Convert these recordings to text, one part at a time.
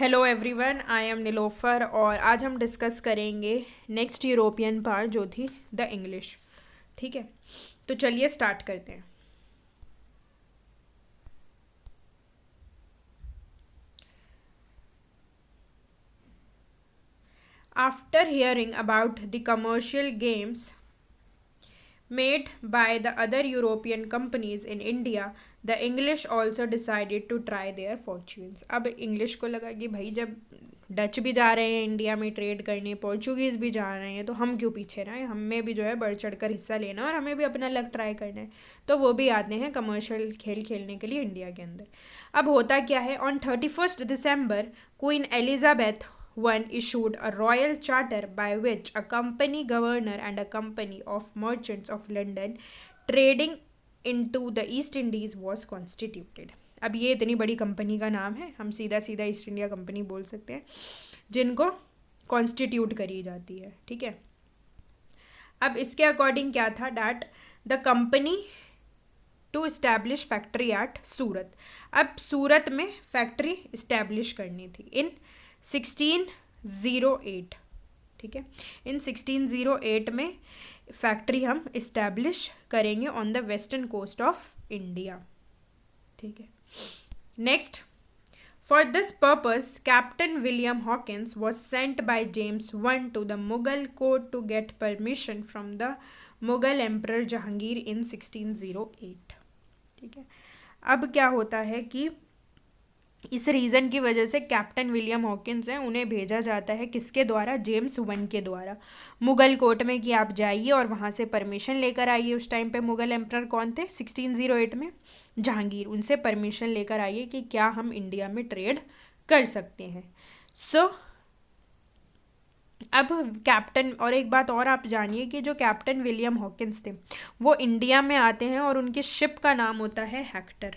Hello everyone, I am Nilofar और आज हम डिस्कस करेंगे नेक्स्ट यूरोपियन पार्ट जो थी द इंग्लिश। ठीक है, तो चलिए स्टार्ट करते हैं। After hearing about the commercial games made by the other European companies in India, the English also decided to try their fortunes. अब इंग्लिश को लगा कि भाई जब डच भी जा रहे हैं इंडिया में ट्रेड करने, पोर्चुगीज़ भी जा रहे हैं, तो हम क्यों पीछे रहें, हमें भी जो है बढ़ चढ़ कर हिस्सा लेना और हमें भी अपना लक ट्राई करना है। तो वो भी आते हैं कमर्शियल खेल खेलने के लिए इंडिया के अंदर। अब होता क्या है, on 31 December queen Elizabeth one issued a royal charter by which a company governor and a company of merchants of London trading into the East Indies was constituted. अब ये इतनी बड़ी कंपनी का नाम है, हम सीधा सीधा ईस्ट इंडिया कंपनी बोल सकते हैं, जिनको कॉन्स्टिट्यूट करी जाती है। ठीक है, अब इसके अकॉर्डिंग क्या था, that the company to establish factory at Surat. अब सूरत में फैक्ट्री इस्टेब्लिश करनी थी इन 1608। ठीक है, इन 1608 में फैक्ट्री हम इस्टेब्लिश करेंगे on the western coast of India. ठीक है, next, for this purpose captain William Hawkins was sent by James one to the Mughal court to get permission from the Mughal emperor Jahangir in 1608। ठीक है, अब क्या होता है कि इस रीज़न की वजह से कैप्टन विलियम हॉकिंस हैं, उन्हें भेजा जाता है किसके द्वारा, जेम्स वन के द्वारा मुगल कोर्ट में, कि आप जाइए और वहाँ से परमिशन लेकर आइए। उस टाइम पे मुगल एम्परर कौन थे, 1608 में जहांगीर, उनसे परमिशन लेकर आइए कि क्या हम इंडिया में ट्रेड कर सकते हैं। सो अब कैप्टन, और एक बात और आप जानिए कि जो कैप्टन विलियम हॉकिंस थे वो इंडिया में आते हैं और उनके शिप का नाम होता है हेक्टर।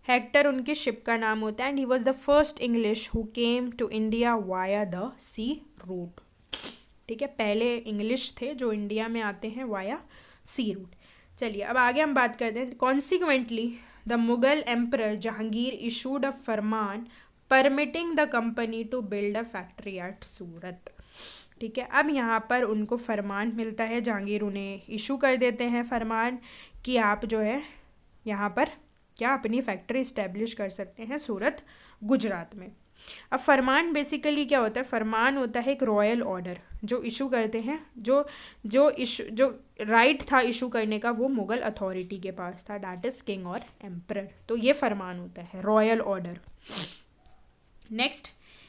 हेक्टर उनकी शिप का नाम होता है, and he was the first English who came to India via the sea route. ठीक है, पहले इंग्लिश थे जो इंडिया में आते हैं वाया सी रूट। चलिए अब आगे हम बात करते हैं। Consequently the Mughal emperor Jahangir issued a farman permitting the company to build a factory at Surat. ठीक है, अब यहाँ पर उनको फरमान मिलता है, जहांगीर उन्हें इशू कर देते हैं फरमान कि आप जो है यहाँ पर क्या अपनी फैक्ट्री इस्टेब्लिश कर सकते हैं सूरत, गुजरात में। अब फरमान बेसिकली क्या होता है, फरमान होता है एक रॉयल ऑर्डर जो इशू करते हैं, जो राइट था इशू करने का वो मुगल अथॉरिटी के पास था, डैट इज किंग और एम्परर। तो ये फरमान होता है royal order. Next,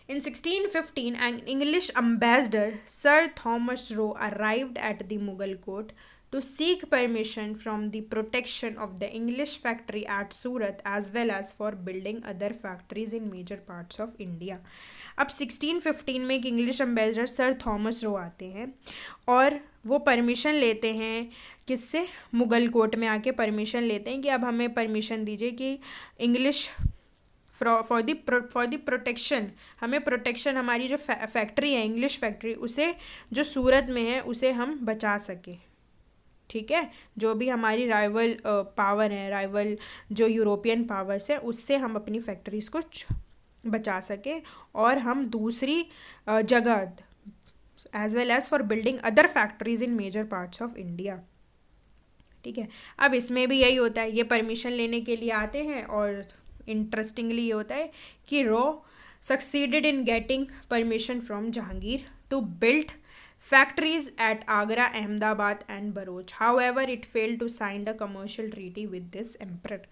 in 1615 an English ambassador Sir Thomas Roe arrived at the Mughal court to seek permission from the protection of the English factory at Surat as well as for building other factories in major parts of India. अब 1615 में एक English ambassador sir Thomas Roe आते हैं और वो permission लेते हैं, किससे, मुगल कोर्ट में आके परमिशन लेते हैं कि अब हमें परमिशन दीजिए कि इंग्लिश फॉर द प्रोटेक्शन, हमें प्रोटेक्शन, हमारी जो फैक्ट्री है इंग्लिश फैक्ट्री, उसे जो सूरत में है उसे हम बचा सके। ठीक है, जो भी हमारी राइवल पावर है, राइवल जो यूरोपियन पावर्स है, उससे हम अपनी फैक्ट्रीज को बचा सके और हम दूसरी जगह as well as for building other factories in major parts of India. ठीक है, अब इसमें भी यही होता है, ये परमिशन लेने के लिए आते हैं और इंटरेस्टिंगली ये होता है कि Roe succeeded in getting permission from Jahangir to build factories at Agra, Ahmedabad and Broach. However it failed to sign the commercial treaty with this emperor.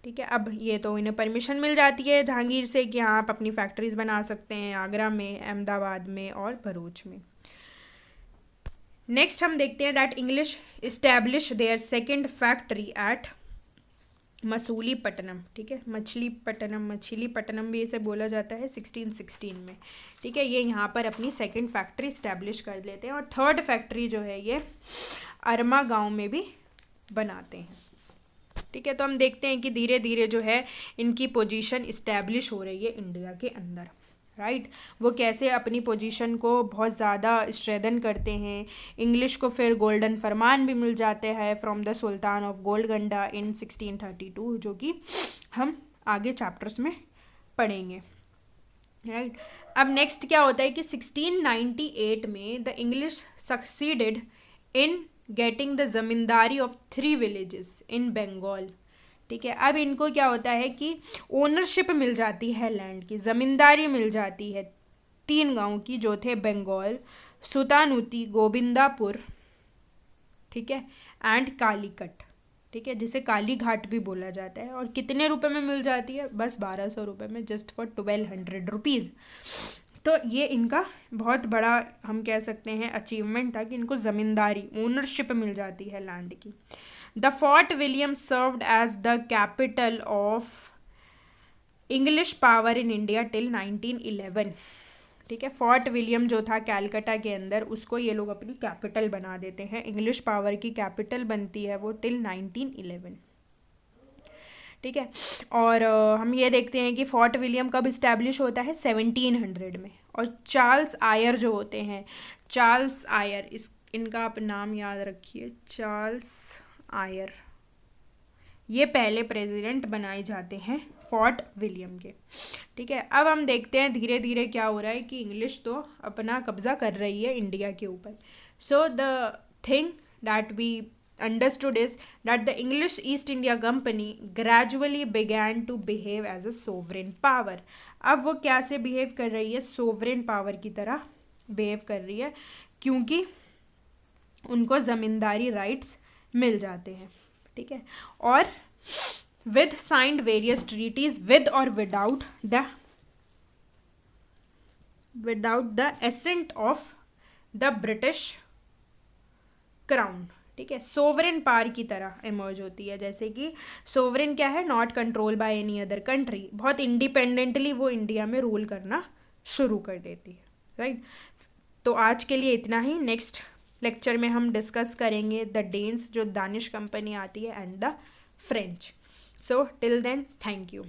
ठीक है, अब ये तो इन्हें परमिशन मिल जाती है जहांगीर से कि हाँ आप अपनी फैक्ट्रीज बना सकते हैं आगरा में, अहमदाबाद में और भरूच में। नेक्स्ट हम देखते हैं that English establish there second factory eight Masulipatnam. ठीक है, मछलीपट्टनम भी इसे बोला जाता है, 1616 में। ठीक है, ये यहाँ पर अपनी सेकंड फैक्ट्री इस्टेब्लिश कर लेते हैं और थर्ड फैक्ट्री जो है ये अरमा गांव में भी बनाते हैं। ठीक है, तो हम देखते हैं कि धीरे धीरे जो है इनकी पोजीशन इस्टेब्लिश हो रही है इंडिया के अंदर। राइट, वो कैसे अपनी पोजीशन को बहुत ज़्यादा स्ट्रेंथन करते हैं। इंग्लिश को फिर गोल्डन फरमान भी मिल जाते हैं फ्रॉम द सुल्तान ऑफ गोलगंडा इन 1632, जो कि हम आगे चैप्टर्स में पढ़ेंगे, राइट। अब नेक्स्ट क्या होता है कि 1698 में the English succeeded in getting the zamindari of 3 villages in Bengal, ठीक है। अब इनको क्या होता है कि ओनरशिप मिल जाती है लैंड की, ज़मींदारी मिल जाती है 3 गांव की जो थे बंगाल, सुतानुती, गोविंदापुर, ठीक है, एंड कालीकट, ठीक है, जिसे काली घाट भी बोला जाता है। और कितने रुपए में मिल जाती है? बस 1200 रुपये में, जस्ट फॉर 1200 रुपीज़। तो ये इनका बहुत बड़ा हम कह सकते हैं अचीवमेंट था कि इनको ज़मींदारी, ओनरशिप मिल जाती है लैंड की। The Fort William served as the capital of English power in India till 1911, ठीक है। फोर्ट विलियम जो था कैलकाटा के अंदर, उसको ये लोग अपनी कैपिटल बना देते हैं, इंग्लिश पावर की कैपिटल बनती है वो टिल 1911, ठीक है। और हम ये देखते हैं कि फोर्ट विलियम कब इस्टेब्लिश होता है? 1700 में। और चार्ल्स आयर जो होते हैं, चार्ल्स आयर, इनका आप नाम याद रखिए, चार्ल्स आयर, ये पहले प्रेसिडेंट बनाए जाते हैं फोर्ट विलियम के, ठीक है। अब हम देखते हैं धीरे धीरे क्या हो रहा है कि इंग्लिश तो अपना कब्जा कर रही है इंडिया के ऊपर। So the thing that we understood is that the English East India Company gradually began to behave as a sovereign power. अब वो क्या से behave कर रही है? sovereign power की तरह behave कर रही है, क्योंकि उनको ज़मींदारी rights मिल जाते हैं, ठीक है। और with signed various treaties with or without the assent of the British Crown, ठीक है। सोवरेन पावर की तरह इमर्ज होती है, जैसे कि सोवरेन क्या है? Not control by any other country, बहुत इंडिपेंडेंटली वो इंडिया में रूल करना शुरू कर देती है, राइट। तो आज के लिए इतना ही। नेक्स्ट लेक्चर में हम डिस्कस करेंगे द डेन्स, जो दानिश कंपनी आती है, and the French. So till then, thank you.